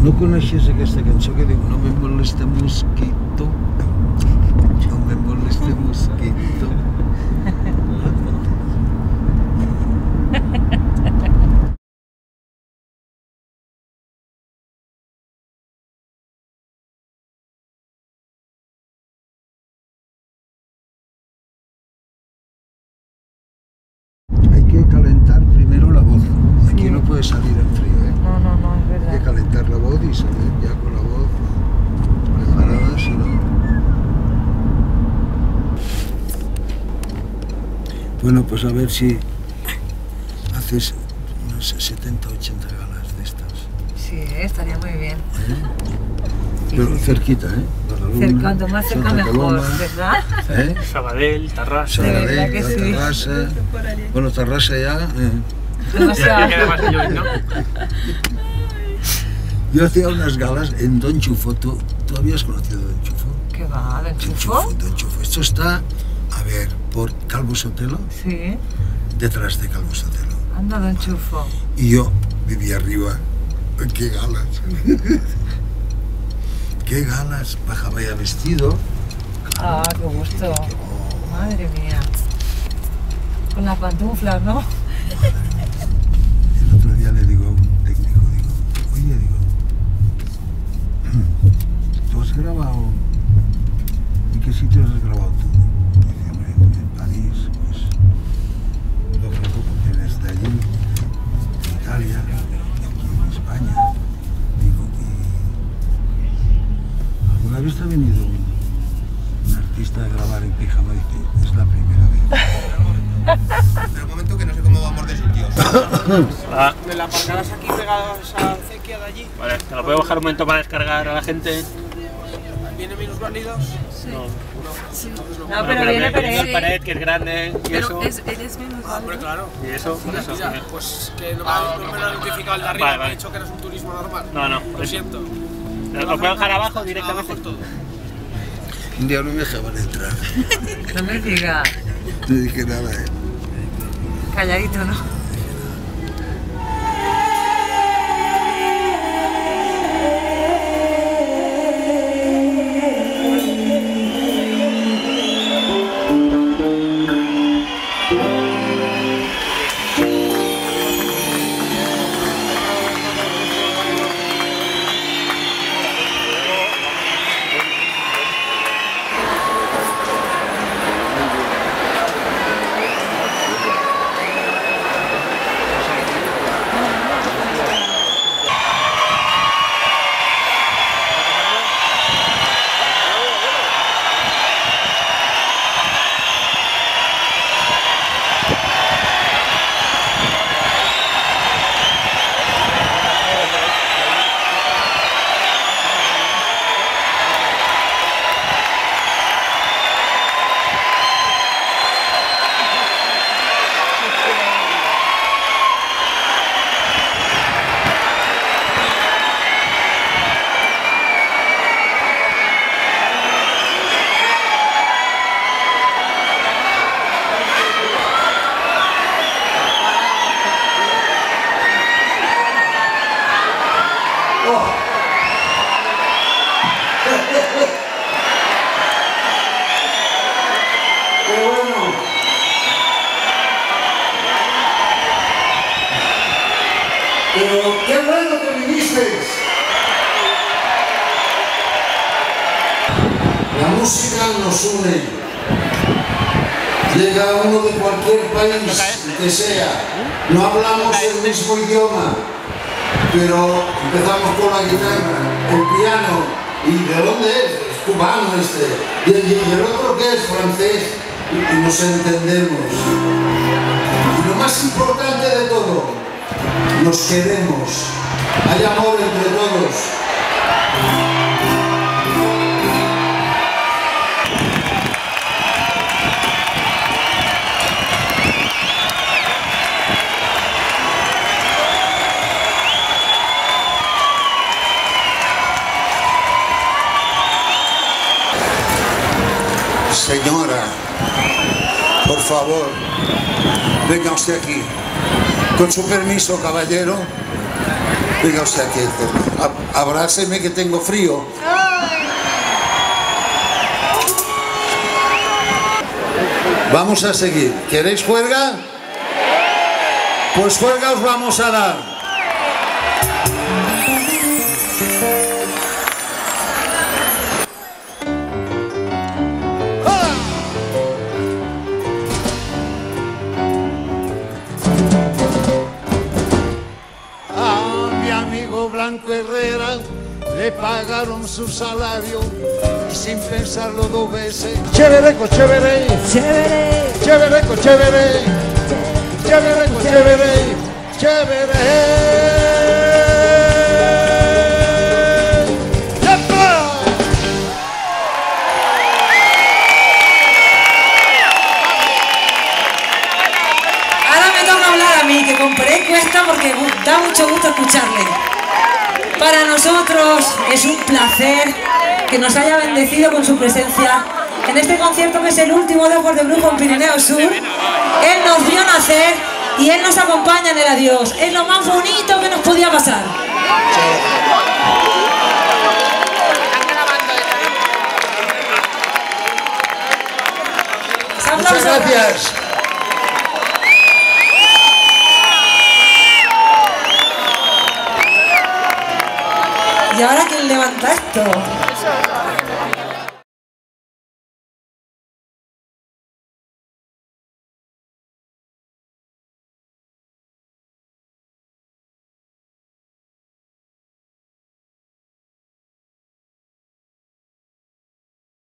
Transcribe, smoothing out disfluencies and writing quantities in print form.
No coneixies aquesta cançó que diu no me moleste mosquito, no me moleste mosquito? Hay que calentar primero la voz. Aquí no puede salir en frío, ¿eh? No, es verdad. Hay que calentar la voz y salir ya con la voz preparada, si no... Bueno, pues a ver si haces unas 70 80 galas de estas. Sí, estaría muy bien. Pero cerquita, ¿eh? Badalona, Cuanto más cerca Santa mejor, Coloma, ¿verdad? ¿eh? Sabadell, Tarrasa. De verdad Sabadell, que sí. Tarrasa. Bueno, Tarrasa ya... Ya queda más yo, ¿no? Yo hacía unas galas en Don Chufo. ¿Tú habías conocido Don Chufo? ¿Qué va? ¿Don Chufo? Don Chufo. Esto está, a ver, por Calvo Sotelo, Sí. detrás de Calvo Sotelo. Anda, Don Chufo. Y yo vivía arriba. ¡Qué galas! ¡Qué galas! Bajaba ya vestido. Ah, qué gusto. Madre mía. Con las pantuflas, ¿no? El otro día le digo a un técnico, oye, ¿tú has grabado? ¿En qué sitios has grabado tú? Y dice, hombre, en París, pues, lógico, porque eres de allí, de Italia, aquí en España. Digo, ¿y alguna vez te ha venido un artista a grabar en pijama? Dice, es la primera vez. Pero un momento que no sé cómo vamos de sitios. Ah, ¿Me la aparcarás aquí pegada a esa acequia de allí? vale, ¿te lo puedo bajar un momento para descargar a la gente? ¿Viene minusválidos? No. No, pero viene Pérez. Pérez. Pared, que es grande, y eso. Eres menos Ah, hombre, claro. Y eso, por eso. Mira, pues que no me lo ha notificado el de arriba, Vale, me ha vale. dicho que eres un turismo normal. No, Lo siento. ¿Lo puedo dejar abajo directamente? Abajo todo. Un día no me dejaban entrar. No me digas. No dije nada, ¿eh? Calladito, ¿no? Pero qué bueno que vinisteis. La música nos une. Llega uno de cualquier país que sea. No hablamos el mismo idioma, pero empezamos con la guitarra, el piano. ¿Y de dónde es? Es cubano este. Y el otro que es francés. Y nos entendemos. Y lo más importante de todo, nos queremos. Hay amor entre todos. Señora, por favor, venga usted aquí. Con su permiso, caballero. Venga usted aquí, abrázeme que tengo frío. Vamos a seguir. ¿Queréis juerga? Pues juerga os vamos a dar. Blanco Herrera le pagaron su salario y sin pensarlo dos veces. Chévereco, chévere, chévere, chévereco, chévere, chévereco, chévere, chévere. Ahora me toca hablar a mí, que compré cuesta porque da mucho gusto escucharle. Para nosotros es un placer que nos haya bendecido con su presencia en este concierto que es el último de Ojos de Brujo en Pirineo Sur. Él nos vio nacer y Él nos acompaña en el adiós. Es lo más bonito que nos podía pasar. Muchas gracias. ¿Y ahora quién levanta esto?